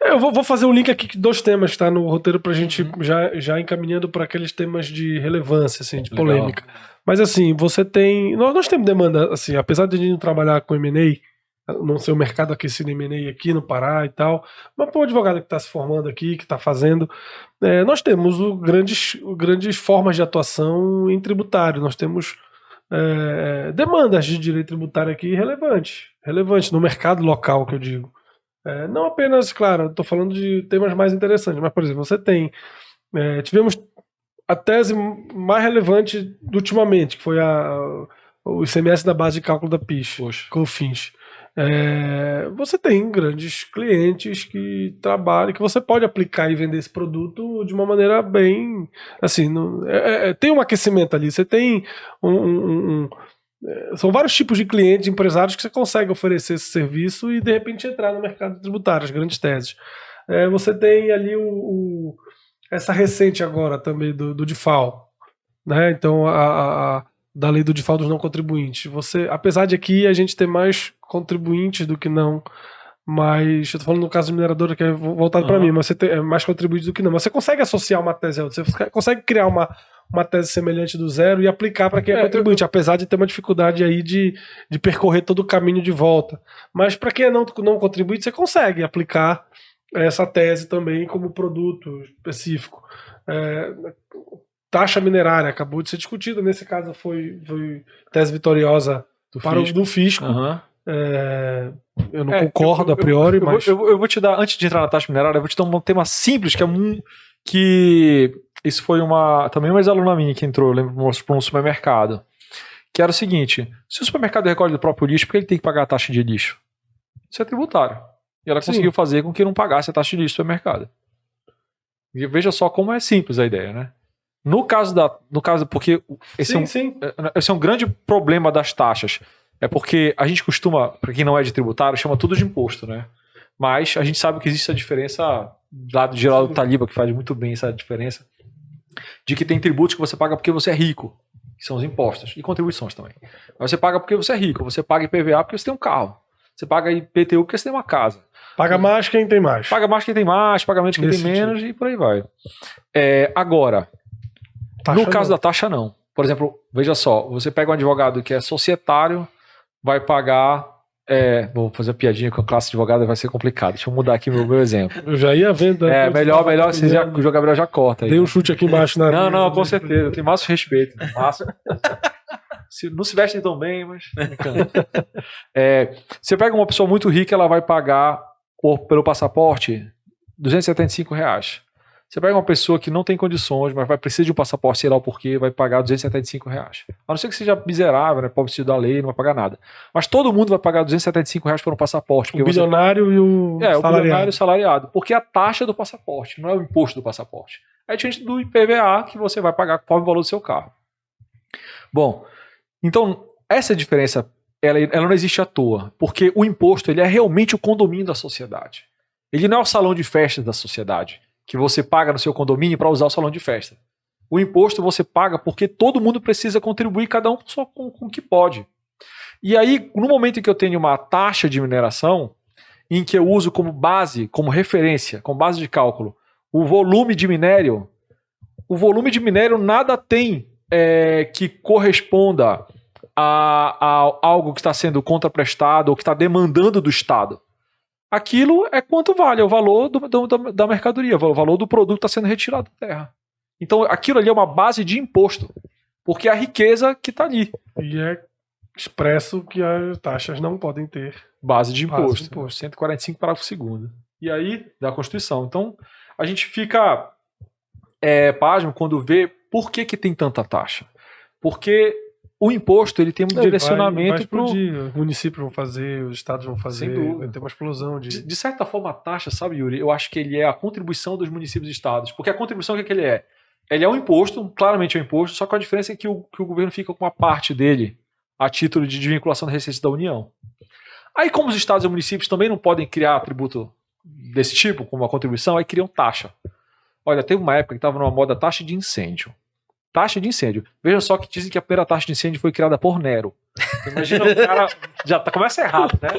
Eu vou fazer um link aqui de 2 temas, tá? No roteiro pra gente já encaminhando para aqueles temas de relevância, assim, de polêmica. Mas assim, você tem... Nós temos demanda, assim, apesar de a gente não trabalhar com M&A, não ser o mercado aquecido em M&A aqui no Pará e tal, mas pô, o advogado que está se formando aqui, que está fazendo, nós temos grandes formas de atuação em tributário. Nós temos demandas de direito tributário aqui relevantes no mercado local, que eu digo. Não apenas, claro, estou falando de temas mais interessantes, mas, por exemplo, você tem. Tivemos a tese mais relevante ultimamente, que foi o ICMS da base de cálculo da PIS, COFINS. Você tem grandes clientes que trabalham, que você pode aplicar e vender esse produto de uma maneira bem. Assim, tem um aquecimento ali, você tem são vários tipos de clientes, empresários que você consegue oferecer esse serviço e de repente entrar no mercado tributário, as grandes teses. Você tem ali essa recente agora também do DIFAL, né? Então da lei do DIFAL dos não contribuintes. Apesar de aqui a gente ter mais contribuintes do que não, mas eu tô falando no caso do minerador que é voltado para mim, mas você tem mais contribuintes do que não. Mas você consegue associar uma tese a outra, você consegue criar uma tese semelhante do zero e aplicar para quem é contribuinte, apesar de ter uma dificuldade aí de percorrer todo o caminho de volta. Mas para quem é não contribuinte, você consegue aplicar essa tese também como produto específico. Taxa minerária acabou de ser discutida, nesse caso foi tese vitoriosa do fisco. Eu não concordo a priori, mas... Eu vou te dar, antes de entrar na taxa minerária, eu vou te dar um tema simples, que isso foi também uma ex-aluna minha que entrou, eu lembro, para um supermercado, que era o seguinte: se o supermercado recolhe do próprio lixo, por que ele tem que pagar a taxa de lixo? Isso é tributário. E ela conseguiu fazer com que não pagasse a taxa de lixo do supermercado. E veja só como é simples a ideia, né? No caso, porque esse é um grande problema das taxas. É porque a gente costuma, para quem não é de tributário, chama tudo de imposto, né? Mas a gente sabe que existe essa diferença, do Geraldo Taliba, que faz muito bem essa diferença, de que tem tributos que você paga porque você é rico, que são os impostos, e contribuições também. Mas você paga porque você é rico, você paga IPVA porque você tem um carro, você paga IPTU porque você tem uma casa. Paga mais quem tem mais. Paga mais quem tem mais, paga menos quem tem menos, e por aí vai. Agora, no caso da taxa, não. Por exemplo, veja só, você pega um advogado que é societário, vai pagar... vou fazer uma piadinha com a classe de advogado, vai ser complicado. Deixa eu mudar aqui meu exemplo. Eu já ia vendo. Melhor o João Gabriel já corta aí. Dei um chute aqui embaixo. Não, com certeza. Eu tenho máximo respeito. Não se vestem tão bem, mas... você pega uma pessoa muito rica, ela vai pagar pelo passaporte R$275. Você pega uma pessoa que não tem condições, mas precisar de um passaporte, sei lá o porquê, vai pagar R$275. A não ser que seja miserável, né, pobre da lei, não vai pagar nada. Mas todo mundo vai pagar R$275 por um passaporte. O bilionário e o salariado. O bilionário e o salariado. Porque é a taxa do passaporte, não é o imposto do passaporte. É diferente do IPVA, que você vai pagar conforme o valor do seu carro. Bom, então, essa diferença, ela não existe à toa. Porque o imposto, ele é realmente o condomínio da sociedade. Ele não é o salão de festas da sociedade, que você paga no seu condomínio para usar o salão de festa. O imposto você paga porque todo mundo precisa contribuir, cada um só com o que pode. E aí, no momento em que eu tenho uma taxa de mineração, em que eu uso como base, como referência, como base de cálculo, o volume de minério nada tem que corresponda a algo que está sendo contraprestado ou que está demandando do Estado. Aquilo é quanto vale, é o valor da mercadoria, o valor do produto que está sendo retirado da terra. Então aquilo ali é uma base de imposto, porque é a riqueza que está ali. E é expresso que as taxas não podem ter base de imposto. 145 parágrafo 2º. E aí, da Constituição. Então, a gente fica pasmo quando vê por que tem tanta taxa. Porque o imposto ele tem um direcionamento para os municípios vão fazer, os estados vão fazer, vai ter uma explosão de certa forma a taxa, sabe, Yuri, eu acho que ele é a contribuição dos municípios e estados, porque a contribuição o que ele é? Ele é um imposto, claramente é um imposto, só que a diferença é que o governo fica com uma parte dele a título de desvinculação da receita da União. Aí como os estados e municípios também não podem criar tributo desse tipo, como uma contribuição, aí criam taxa. Olha, teve uma época que estava numa moda taxa de incêndio. Taxa de incêndio. Veja só que dizem que a primeira taxa de incêndio foi criada por Nero. Imagina o cara. Começa errado, né?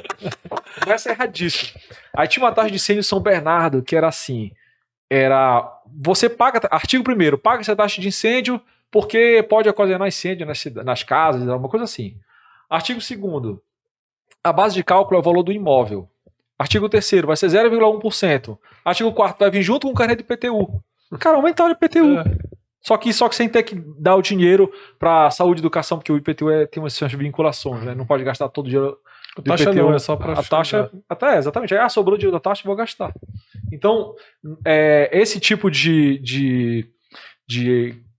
Começa erradíssimo. Aí tinha uma taxa de incêndio em São Bernardo que era assim: você paga. Artigo 1º, paga essa taxa de incêndio porque pode ocasionar incêndio nas casas, alguma coisa assim. Artigo 2º, a base de cálculo é o valor do imóvel. Artigo 3º, vai ser 0,1%. Artigo 4º, vai vir junto com o carnê de IPTU. Cara, aumentar o IPTU. Só que sem ter que dar o dinheiro para saúde e educação, porque o IPTU tem umas vinculações, né? Não pode gastar todo o dinheiro do taxa IPTU. Não, é só para a taxa, até exatamente. Aí, sobrou o dinheiro da taxa, vou gastar. Então, esse tipo de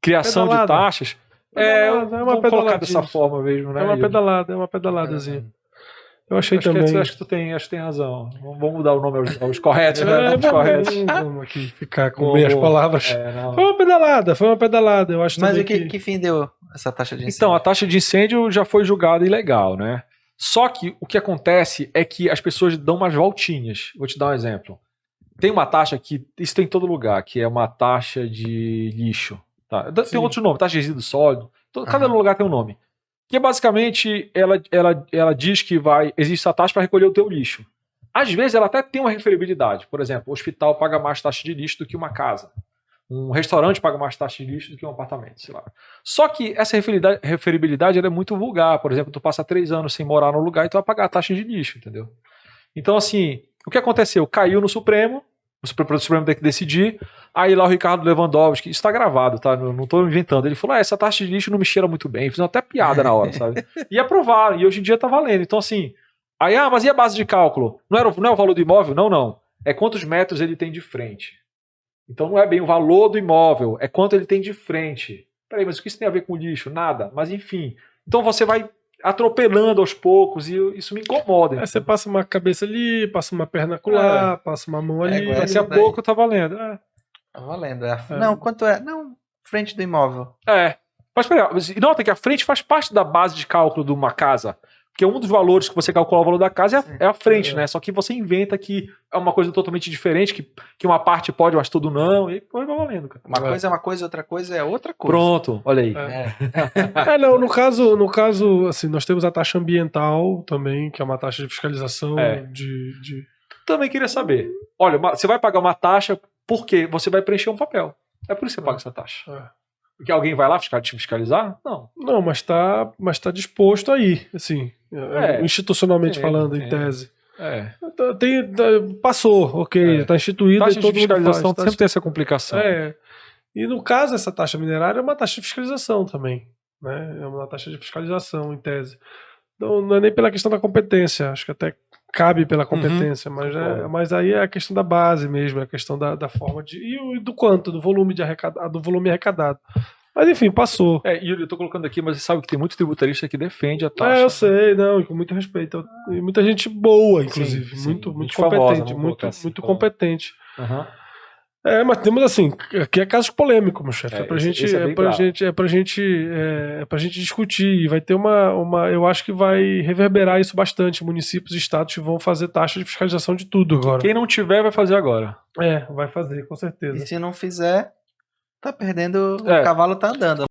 criação de taxas uma colocar dessa forma mesmo, né? É uma pedaladazinha. Eu achei acho também. Acho que tu tem razão. Vamos mudar o nome aos corretos, né? Vamos aqui ficar com meias palavras. Foi uma pedalada. Eu acho. Mas que fim deu essa taxa de incêndio? Então, a taxa de incêndio já foi julgada ilegal, né? Só que o que acontece é que as pessoas dão umas voltinhas. Vou te dar um exemplo. Tem uma taxa que, isso tem em todo lugar, que é uma taxa de lixo. Tá? Tem outro nome, taxa de resíduo sólido. Cada lugar tem um nome. Que basicamente ela diz que existe essa taxa para recolher o teu lixo. Às vezes ela até tem uma referibilidade. Por exemplo, o hospital paga mais taxa de lixo do que uma casa. Um restaurante paga mais taxa de lixo do que um apartamento, sei lá. Só que essa referibilidade ela é muito vulgar. Por exemplo, tu passa 3 anos sem morar no lugar e tu vai pagar a taxa de lixo, entendeu? Então, assim, o que aconteceu? Caiu no Supremo, o Supremo tem que decidir. Aí lá o Ricardo Lewandowski, isso tá gravado, tá? Não tô inventando. Ele falou, essa taxa de lixo não me cheira muito bem. Fizeram até piada na hora, sabe? E aprovaram, e hoje em dia tá valendo. Então, assim, mas e a base de cálculo? Não é o valor do imóvel? Não. É quantos metros ele tem de frente. Então não é bem o valor do imóvel, é quanto ele tem de frente. Peraí, mas o que isso tem a ver com lixo? Nada. Mas enfim. Então você vai atropelando aos poucos e isso me incomoda. Você passa uma cabeça ali, passa uma perna acolá, passa uma mão ali. Daqui a pouco tá valendo. Tá valendo. Não, quanto é? Não, frente do imóvel. Mas peraí, nota que a frente faz parte da base de cálculo de uma casa. Porque um dos valores que você calcula o valor da casa é a frente, né? Só que você inventa que é uma coisa totalmente diferente, que uma parte pode, mas tudo não, e vai valendo, cara. Uma coisa é uma coisa, outra coisa é outra coisa. Pronto, olha aí. Não, no caso, assim, nós temos a taxa ambiental também, que é uma taxa de fiscalização de... Também queria saber. Olha, você vai pagar uma taxa porque você vai preencher um papel. É por isso que você paga essa taxa. Porque alguém vai lá te fiscalizar? Não. Não, mas tá disposto aí, assim, institucionalmente falando, em tese. Passou, ok, tá instituído. Taxa de fiscalização sempre tem essa complicação. E no caso, essa taxa minerária é uma taxa de fiscalização também, né? É uma taxa de fiscalização, em tese. Então, não é nem pela questão da competência, acho que até cabe pela competência, mas aí é a questão da base mesmo, é a questão da forma de... E do quanto, do volume arrecadado. Mas enfim, passou. Yuri, eu tô colocando aqui, mas você sabe que tem muito tributarista que defende a taxa. Eu sei, e com muito respeito. E muita gente boa, inclusive. Sim. Muito competente. Famosa, muito competente. Uhum. Mas temos assim, aqui é caso polêmico, meu chefe. É pra gente discutir. E vai ter eu acho que vai reverberar isso bastante. Municípios e estados vão fazer taxa de fiscalização de tudo agora. Quem não tiver, vai fazer agora. Vai fazer, com certeza. E se não fizer, tá perdendo, o cavalo tá andando.